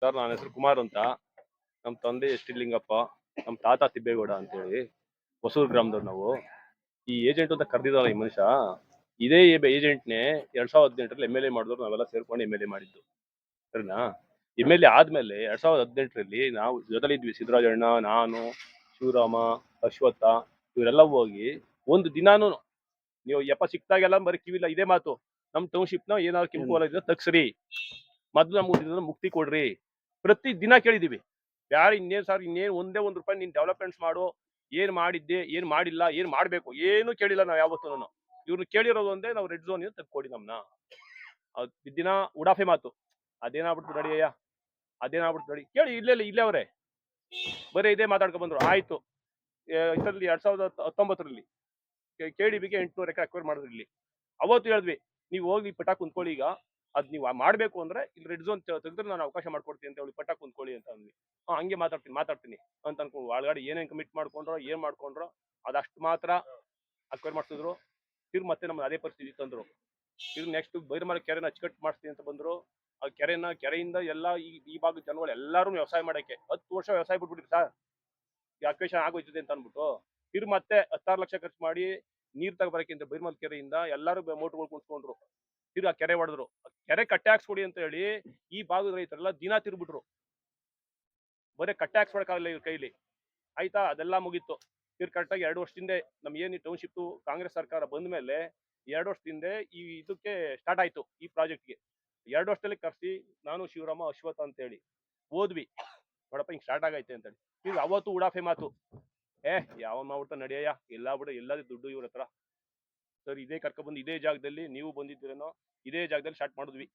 Sir ನನ್ನ ಹೆಸರು ಕುಮಾರ್ ಅಂತ. ನಮ್ಮ ತಂದೆ ಎಸ್ ಟಿ ಲಿಂಗಪ್ಪ, ನಮ್ಮ ತಾತ ತಿಬ್ಬೇಗೌಡ ಅಂತೇಳಿ ಹೊಸೂರು ಗ್ರಾಮದವ್ರು ನಾವು. ಈ ಏಜೆಂಟ್ ಅಂತ ಕರೆದಿದ್ದಾರ ಈ ಮನುಷ್ಯ, ಇದೇ ಏಜೆಂಟ್ನೇ 2018ರಲ್ಲಿ MLA ಮಾಡಿದ್ರು. ನಾವೆಲ್ಲ ಸೇರ್ಕೊಂಡು MLA ಮಾಡಿದ್ದು, ಸರಿನಾ? MLA ಆದ್ಮೇಲೆ 2018ರಲ್ಲಿ ನಾವು ಜೊತೆಲಿದ್ವಿ, ಸಿದ್ದರಾಜಣ್ಣ, ನಾನು, ಶಿವರಾಮ, ಅಶ್ವತ್ಥ, ಇವರೆಲ್ಲ ಹೋಗಿ ಒಂದು ದಿನಾನು ನೀವು ಸಿಕ್ತಾಗೆಲ್ಲ ಬರೀ ಕಿವಿಲ್ಲ ಇದೇ ಮಾತು, ನಮ್ಮ ಟೌನ್ಶಿಪ್ನ ಏನಾದ್ರು ಕೆಂಪು ಹೊಲ ಇದ್ರೆ ತಗ್ಸ್ರಿ, ಮೊದಲು ನಮ್ಗೆ ಮುಕ್ತಿ ಕೊಡ್ರಿ, ಪ್ರತಿ ದಿನ ಕೇಳಿದೀವಿ. ಯಾರು ಇನ್ನೇನು ಸರ್, ಇನ್ನೇನು ಒಂದೇ ಒಂದು ರೂಪಾಯಿ ನೀನ್ ಡೆವಲಪ್ಮೆಂಟ್ಸ್ ಮಾಡು, ಏನ್ ಮಾಡಿದ್ದೆ, ಏನ್ ಮಾಡಿಲ್ಲ, ಏನ್ ಮಾಡ್ಬೇಕು, ಏನು ಕೇಳಿಲ್ಲ ನಾವು ಯಾವತ್ತೂ. ಇವ್ರನ್ನ ಕೇಳಿರೋದು ಒಂದೇ, ನಾವು ರೆಡ್ ಝೋನ್ ಇಂದ ತೆಗ್ಕೊಡಿ ನಮ್ನ. ದಿನ ಉಡಾಫೆ ಮಾತು. ಅದೇನಾಗ್ಬಿಡ್ತು ನಡಿಯಯ್ಯ, ಅದೇನಾಗ್ಬಿಡ್ತು ನಡಿ, ಕೇಳಿ ಇಲ್ಲೇ ಅವರೇ ಬರೀ ಇದೇ ಮಾತಾಡ್ಕೊಂಡ್ ಬಂದ್ರು. ಆಯ್ತು, ಇದರಲ್ಲಿ 2019ರಲ್ಲಿ KDBಗೆ 800 ಎಕರೆ ಅಕ್ವೈರ್ ಮಾಡಿದ್ರು ಇಲ್ಲಿ. ಅವತ್ತು ಹೇಳಿದ್ವಿ, ನೀವು ಹೋಗಿ ಪಟ್ಟ ಕುಂತ್ಕೊಳ್ಳಿ, ಈಗ ಅದ್ ನೀವು ಮಾಡ್ಬೇಕು ಅಂದ್ರೆ ಇಲ್ಲಿ ರೆಡ್ ಝೋನ್ ತೆಗೆದ್ರೆ ನಾನು ಅವಕಾಶ ಮಾಡ್ಕೊಡ್ತೀನಿ ಅಂತ ಹೇಳಿ ಪಟ್ಟ ಕುಂತ್ಕೊಳ್ಳಿ ಅಂತ ಅಂದ್ವಿ. ಹಂಗೆ ಮಾತಾಡ್ತೀನಿ ಅಂತ ಅನ್ಕೊಂಡು ಒಳಗಡೆ ಏನೇನ್ ಕಮಿಟ್ ಮಾಡ್ಕೊಂಡ್ರೋ ಏನ್ ಮಾಡ್ಕೊಂಡ್ರೋ ಅದಷ್ಟು ಮಾತ್ರ ಅಕ್ವೈರ್ ಮಾಡಿಸಿದ್ರು. ಮತ್ತೆ ನಮ್ಗೆ ಅದೇ ಪರಿಸ್ಥಿತಿ ತಂದ್ರು. ನೆಕ್ಸ್ಟ್ ಬೈರಮಲ ಕೆರೆನ ಅಚ್ಚುಕಟ್ಟು ಮಾಡಿಸ್ತೀನಿ ಅಂತ ಬಂದ್ರು. ಆ ಕೆರೆಯಿಂದ ಎಲ್ಲ ಈ ಭಾಗದ ಜನಗಳು ಎಲ್ಲರೂ ವ್ಯವಸಾಯ ಮಾಡಕ್ಕೆ 10 ವರ್ಷ ವ್ಯವಸಾಯ ಬಿಟ್ಬಿಟ್ರಿ ಸರ್, ಅಕ್ವೇಷನ್ ಆಗೋಯ್ತದೆ ಅಂತ ಅನ್ಬಿಟ್ಟು ಮತ್ತೆ 16 ಲಕ್ಷ ಖರ್ಚು ಮಾಡಿ ನೀರ್ ತಗೋಬರಕ್ಕೆ ಅಂತ ಬೈರಮಲ್ ಕೆರೆಯಿಂದ ಎಲ್ಲರೂ ಮೋಟರ್ಗಳು ಕುಣಿಸ್ಕೊಂಡ್ರು. ಆ ಕೆರೆ ಹೊಡೆದ್ರು. ಕೆರೆ ಕಟ್ಟೆ ಹಾಕ್ಸ್ಕೊಡಿ ಅಂತ ಹೇಳಿ ಈ ಭಾಗದ ರೈತರೆಲ್ಲ ದಿನ ತಿರ್ಬಿಟ್ರು. ಬರೀ ಕಟ್ಟೆ ಹಾಕ್ಸ್ಕೊಳಕ್ಕಾಗಲ್ಲ ಇವ್ರ ಕೈಲಿ. ಆಯ್ತಾ, ಅದೆಲ್ಲ ಮುಗೀತು. ಕರೆಕ್ಟಾಗಿ 2 ವರ್ಷದಿಂದ ನಮ್ ಏನು ಟೌನ್ಶಿಪ್ ಕಾಂಗ್ರೆಸ್ ಸರ್ಕಾರ ಬಂದ ಮೇಲೆ 2 ವರ್ಷದಿಂದ ಈ ಇದಕ್ಕೆ ಸ್ಟಾರ್ಟ್ ಆಯ್ತು. ಈ ಪ್ರಾಜೆಕ್ಟ್ಗೆ 2 ವರ್ಷದಲ್ಲಿ ಕರ್ಸಿ ನಾನು, ಶಿವರಾಮ, ಅಶ್ವತ್ಥ ಅಂತ ಹೇಳಿ ಹೋದ್ವಿ. ನೋಡಪ್ಪ ಹಿಂಗ್ ಸ್ಟಾರ್ಟ್ ಆಗೈತೆ ಅಂತ ಹೇಳಿ. ಈಗ ಅವತ್ತು ಉಡಾಫೆ ಮಾತು, ಯಾವ ಮಾಡ್ಬಿಟ್ಟು ನಡೆಯಯ್ಯ, ಎಲ್ಲಾದ್ರೂ ದುಡ್ಡು ಇವ್ರ ಹತ್ರ. ಸರ್ ಇದೇ ಕರ್ಕೊಬಂದು ಇದೇ ಜಾಗದಲ್ಲಿ ನೀವು ಬಂದಿದ್ದೀರೇನೋ, ಇದೇ ಜಾಗದಲ್ಲಿ ಸ್ಟಾರ್ಟ್ ಮಾಡಿದ್ವಿ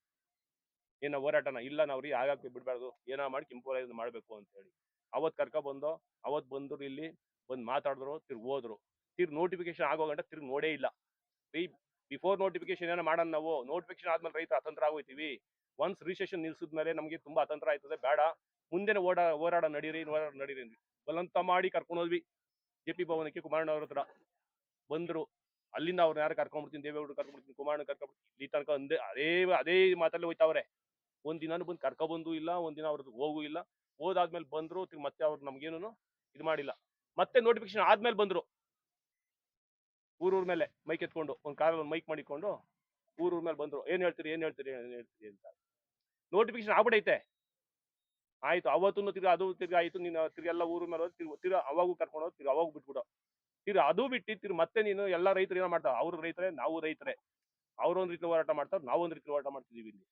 ಏನೋ ಹೋರಾಟನ. ಇಲ್ಲ ನಾವ್ರಿ ಆಗಾಕೆ ಬಿಡ್ಬಾರ್ದು, ಏನೋ ಮಾಡಿ ಕೆಂಪು ವಲಯ ಮಾಡ್ಬೇಕು ಅಂತ ಹೇಳಿ ಅವತ್ ಕರ್ಕೊಬಂದು ಅವತ್ ಬಂದ್ರು, ಇಲ್ಲಿ ಬಂದು ಮಾತಾಡಿದ್ರು, ಹೋದ್ರು. ನೋಟಿಫಿಕೇಶನ್ ಆಗೋ ಗಂಟ ನೋಡೇ ಇಲ್ಲ. ಬಿಫೋರ್ ನೋಟಿಫಿಕೇಶನ್ ಏನೋ ಮಾಡೋಣ ನಾವು, ನೋಟಿಫಿಕೇಶನ್ ಆದ್ಮೇಲೆ ರೈತ ಅತಂತ್ರ ಆಗೋಯ್ತೀವಿ. ಒನ್ಸ್ ರಿಜಿಸ್ಟ್ರೇಷನ್ ನಿಲ್ಸಿದ್ಮೇಲೆ ನಮಗೆ ತುಂಬಾ ಅತಂತ್ರ ಆಯ್ತದೆ, ಬೇಡ ಮುಂದೆನೆ ಹೋರಾಡ ನಡೀರಿ ಬಲಂತ ಮಾಡಿ ಕರ್ಕೊಂಡೋದ್ವಿ. JP ಭವನಕ್ಕೆ ಕುಮಾರಣ್ಣ ಅವ್ರ ಹತ್ರ ಬಂದ್ರು. ಅಲ್ಲಿಂದ ಅವ್ರನ್ನ ಯಾರು ಕರ್ಕೊಂಡ್ಬಿಡ್ತೀನಿ, ದೇವೇಗೌಡರು ಕರ್ಕೊಂಡ್ಬಿಡ್ತೀನಿ, ಕುಮಾರಣ್ಣ ಕರ್ಕೊಂಡ್ಬಿಡ್ತೀನಿ, ಇಲ್ಲಿ ತನಕ ಅದೇ ಮಾತಲ್ಲಿ ಹೋಯ್ತಾವ್ರೆ. ಒಂದ್ ದಿನಾನು ಬಂದು ಕರ್ಕೊಬಂದು ಇಲ್ಲ, ಒಂದಿನ ಅವ್ರದ್ದು ಹೋಗು ಇಲ್ಲ. ಹೋದಾದ್ಮೇಲೆ ಬಂದ್ರು, ಮತ್ತೆ ಅವ್ರು ನಮ್ಗೇನು ಇದು ಮಾಡಿಲ್ಲ. ಮತ್ತೆ ನೋಟಿಫಿಕೇಶನ್ ಆದ್ಮೇಲೆ ಬಂದ್ರು, ಊರೂರ್ ಮೇಲೆ ಮೈಕ್ ಎತ್ಕೊಂಡು, ಒಂದ್ ಕಾರಲ್ಲಿ ಒಂದು ಮೈಕ್ ಮಾಡಿಕೊಂಡು ಊರೂರ್ ಮೇಲೆ ಬಂದ್ರು. ಏನ್ ಹೇಳ್ತೀರಿ ಅಂತ. ನೋಟಿಫಿಕೇಶನ್ ಆಗ್ಬಿಡೈತೆ. ಆಯ್ತು, ಅವತ್ತು ತಿರ್ಗಾ ಆಯ್ತು. ನೀನು ಎಲ್ಲ ಊರ ಮೇಲೆ ತಿರ್ಗಾ ಅವಾಗೂ ಕರ್ಕೊಂಡು ಅವಾಗ ಬಿಟ್ಬಿಡು. ಅದು ಬಿಟ್ಟು ಮತ್ತೆ ನೀನು ಎಲ್ಲ ರೈತರು ಏನೋ ಮಾಡ್ತಾವ. ಅವ್ರ ರೈತರೇ, ನಾವು ರೈತರೇ. ಅವ್ರೊಂದ್ ರೀತಿ ಹೋರಾಟ ಮಾಡ್ತಾರ, ನಾವೊಂದ್ ರೀತಿ ಹೋರಾಟ ಮಾಡ್ತಿದೀವಿ. ಇಲ್ಲಿ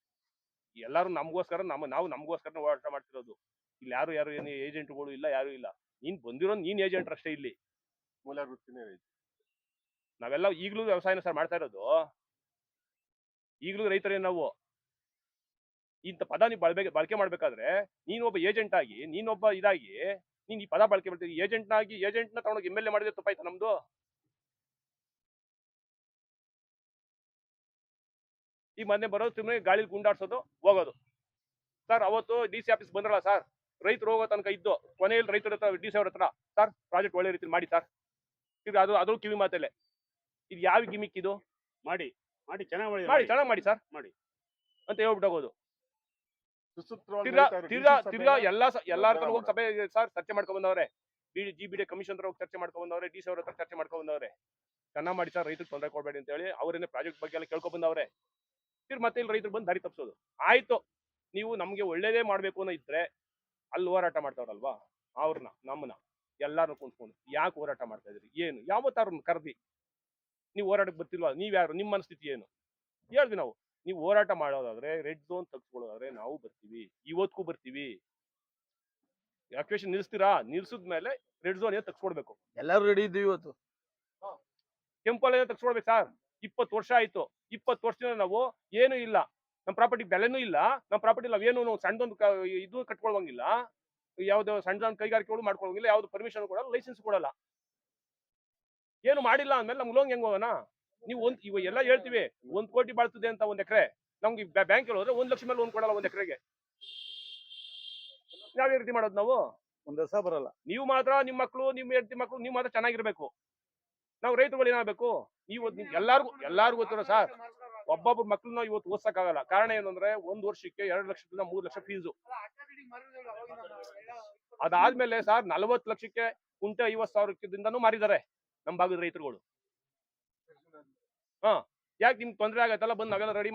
ಎಲ್ಲಾರು ನಮಗೋಸ್ಕರ, ನಾವು ನಮಗೋಸ್ಕರ ಹೋರಾಟ ಮಾಡ್ತಿರೋದು. ಇಲ್ಲಿ ಯಾರು ಏನು ಏಜೆಂಟ್ಗಳು ಇಲ್ಲ, ಯಾರು ಇಲ್ಲ. ನೀನ್ ಬಂದಿರೋ ನೀನ್ ಏಜೆಂಟ್ ಅಷ್ಟೇ. ಇಲ್ಲಿ ಮೂಲ ವೃತ್ತಿನೇ ನಾವೆಲ್ಲ ಈಗಲೂ ವ್ಯವಸಾಯನ ಸರ್ ಮಾಡ್ತಾ ಇರೋದು. ಈಗಲೂ ರೈತರೇ ನಾವು. ಇಂಥ ಪದ ನೀವು ಬಳಕೆ ಮಾಡ್ಬೇಕಾದ್ರೆ ನೀನೊಬ್ಬ ಏಜೆಂಟ್ ಆಗಿ, ನೀನೊಬ್ಬ ಇದಾಗಿ ನೀನ್ ಈ ಪದ ಬಳಕೆ ಮಾಡ್ತೀವಿ. ಏಜೆಂಟ್ನ ತಗೊಂಡೋಗಿ MLA ಮಾಡಿದ್ರೆ ತಪ್ಪಾಯ್ತಾ ನಮ್ದು? ಈ ಮೊನ್ನೆ ಬರೋದು ಸುಮ್ಮನೆ ಗಾಳಿ ಗುಂಡಾಡ್ಸೋದು, ಹೋಗೋದು. ಸರ್ ಅವತ್ತು DC ಆಫೀಸ್ ಬಂದ್ರಲ್ಲ ಸರ್, ರೈತರು ಹೋಗೋ ತನಕ ಇದ್ದು ಕೊನೆಯಲ್ಲಿ ರೈತರ ಹತ್ರ DC ಅವ್ರ ಹತ್ರ, ಸರ್ ಪ್ರಾಜೆಕ್ಟ್ ಒಳ್ಳೆ ರೀತಿ ಮಾಡಿ ಸರ್, ಈಗ ಅದು ಕಿವಿ ಮಾತಲ್ಲೇ. ಇದು ಯಾವ ಗಿಮಿಕ್ ಇದು? ಮಾಡಿ ಚೆನ್ನಾಗಿ ಮಾಡಿ ಸರ್ ಮಾಡಿ ಅಂತ ಹೇಳ್ಬಿಟ್ಟು ಹೋಗೋದು. ತಿರ್ಗಾ ಎಲ್ಲಾರ ಹೋಗಿ ಸಭೆ ಸರ್ ಚರ್ಚೆ ಮಾಡ್ಕೊಂಡ್ ಬಂದವ್ರೆ. GBD ಕಮಿಷನ್ ಹೋಗಿ ಚರ್ಚೆ ಮಾಡ್ಕೊಂಡ್ ಬಂದವ್ರೆ, DC ಅವ್ರ ಹತ್ರ ಚರ್ಚೆ ಮಾಡ್ಕೊಂಡ್ ಬಂದವ್ರೆ. ಚೆನ್ನಾಗಿ ಮಾಡಿ ಸರ್, ರೈತರಿಗೆ ತೊಂದರೆ ಕೊಡಬೇಡಿ ಅಂತ ಹೇಳಿ ಅವರೇನೆ ಪ್ರಾಜೆಕ್ಟ್ ಬಗ್ಗೆ ಎಲ್ಲ ಕೇಳ್ಕೊಂಡ್ ಬಂದವ್ರೆ. ಮತ್ತೆ ಇಲ್ಲಿ ರೈತರು ಬಂದು ದಾರಿ ತಪ್ಪಿಸೋದು. ಆಯ್ತು, ನೀವು ನಮ್ಗೆ ಒಳ್ಳೇದೇ ಮಾಡ್ಬೇಕು ಅನ್ನೋ ಇದ್ರೆ ಅಲ್ಲಿ ಹೋರಾಟ ಮಾಡ್ತಾವ್ರಲ್ವಾ, ಅವ್ರನ್ನ ನಮ್ಮನ್ನ ಎಲ್ಲಾರು ಕುಂತ್ಕೊಂಡು ಯಾಕೆ ಹೋರಾಟ ಮಾಡ್ತಾ ಇದ್ರಿ, ಏನು ಯಾವತ್ತಾರು ಕರ್ದಿ ನೀವು ಹೋರಾಟಕ್ಕೆ ಬರ್ತಿಲ್ವಾ? ನೀವ್ಯಾರು, ನಿಮ್ಮ ಮನಸ್ಥಿತಿ ಏನು ಹೇಳ್ವಿ ನಾವು. ನೀವು ಹೋರಾಟ ಮಾಡೋದಾದ್ರೆ, ರೆಡ್ ಝೋನ್ ತೆಗೆದುಕೊಳ್ಳೋದಾದ್ರೆ ನಾವು ಬರ್ತೀವಿ, ಇವತ್ತಿಗೂ ಬರ್ತೀವಿ. ಅಕ್ವೇಷನ್ ನಿಲ್ಸ್ತೀರಾ? ನಿಲ್ಸಿದ್ಮೇಲೆ ರೆಡ್ ಝೋನ್ ಏನು ತೆಗೆಸ್ಕೊಡ್ಬೇಕು. ಎಲ್ಲರೂ ರೆಡಿ ಇದ್ದೀವಿ. ಇವತ್ತು ಕೆಂಪು ತೆಗೆಸ್ಕೊಡ್ಬೇಕು ಸರ್. 20 ವರ್ಷ ಆಯ್ತು. 20 ವರ್ಷದಿಂದ ನಾವು ಏನು ಇಲ್ಲ, ನಮ್ಮ ಪ್ರಾಪರ್ಟಿ ಬೆಲೆನೂ ಇಲ್ಲ, ನಮ್ಮ ಪ್ರಾಪರ್ಟಿ ನಾವೇನು ಸಣ್ಣದೊಂದು ಇದು ಕಟ್ಕೊಳ್ಳೋಂಗಿಲ್ಲ, ಯಾವ್ದು ಸಣ್ಣ ಕೈಗಾರಿಕೆಗಳು ಮಾಡ್ಕೊಳ್ಳೋಂಗಿಲ್ಲ, ಯಾವ್ದು ಪರ್ಮಿಷನ್ ಕೊಡಲ್ಲ, ಲೈಸೆನ್ಸ್ ಕೊಡಲ್ಲ, ಏನು ಮಾಡಿಲ್ಲ ಅಂದ್ಮೇಲೆ ನಮ್ಗೆ ಲೋನ್ ಹೆಂಗ್ ಹೋಗೋಣ? ನೀವು ಇವ ಎಲ್ಲ ಹೇಳ್ತೀವಿ 1 ಕೋಟಿ ಬಾಳ್ತದೆ ಅಂತ ಒಂದ್ ಎಕರೆ. ನಮ್ಗೆ ಬ್ಯಾಂಕ್ ಹೋದ್ರೆ 1 ಲಕ್ಷ ಮೇಲೆ ಲೋನ್ ಕೊಡಲ್ಲ ಒಂದ್ ಎಕರೆಗೆ. ಯಾವ ರೀತಿ ಮಾಡೋದು ನಾವು? ಒಂದ್ ದಿವಸ ಬರಲ್ಲ. ನೀವು ಮಾತ್ರ ನಿಮ್ಮ ಮಕ್ಕಳು, ನಿಮ್ಮ ಹೆಂಡತಿ ಮಕ್ಕಳು, ನೀವು ಮಾತ್ರ ಚೆನ್ನಾಗಿರ್ಬೇಕು. ನಾವು ರೈತರುಗಳು ಏನಾಗಬೇಕು? ನೀವು ಎಲ್ಲಾರ್ಗು ಗೊತ್ತಿರೋ ಸರ್, ಒಬ್ಬೊಬ್ರು ಮಕ್ಳನ್ನ ಇವತ್ತು ಓದ್ಸಕ್ಕಾಗಲ್ಲ. ಕಾರಣ ಏನಂದ್ರೆ 1 ವರ್ಷಕ್ಕೆ 2 ಲಕ್ಷದಿಂದ 3 ಲಕ್ಷ ಫೀಸು. ಅದಾದ್ಮೇಲೆ ಸರ್ 40 ಲಕ್ಷಕ್ಕೆ ಕುಂಟೆ 50,000ದಿಂದನೂ ಮಾರಿದ್ದಾರೆ ನಮ್ ಭಾಗದ ರೈತರುಗಳು. ಹಾ, ಯಾಕೆ ನಿಮ್ಗೆ ತೊಂದರೆ ಆಗತ್ತಲ್ಲ, ಬಂದು ನಾವೆಲ್ಲ ರೆಡಿ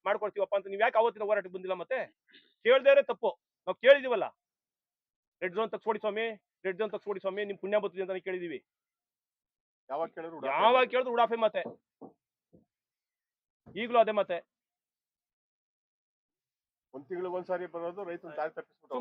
ಮಾಡ್ಕೊಡ್ತೀವಪ್ಪ ಅಂತ ನೀವ್ ಯಾಕೆ ಅವತ್ತಿನ ಹೋರಾಟಕ್ಕೆ ಬಂದಿಲ್ಲ? ಮತ್ತೆ ಕೇಳ್ದೇರೆ ತಪ್ಪು. ನಾವು ಕೇಳಿದೀವಲ್ಲ, ರೆಡ್ ಝೋನ್ ತಗ್ಸ್ಕೊಡಿ ಸ್ವಾಮಿ, ರೆಡ್ ಝೋನ್ ತಗ್ಸ್ಕೊಡಿ ಸ್ವಾಮಿ, ನಿಮ್ ಪುಣ್ಯ ಬರ್ತದೆ ಅಂತ ಕೇಳಿದೀವಿ. ಯಾವಾಗ ಕೇಳಿದ್ರು ಉಡಾಫೆ ಮತ್ತೆ, ಈಗಲೂ ಅದೇ ಮತ್ತೆ. ಒಂದ್ ತಿಂಗಳಿಗೆ ಒಂದ್ಸಾರಿ ಬರೋದು ರೈತನ ದಾರಿ ತಪ್ಪಿಸ್ಬಿಟ್ಟು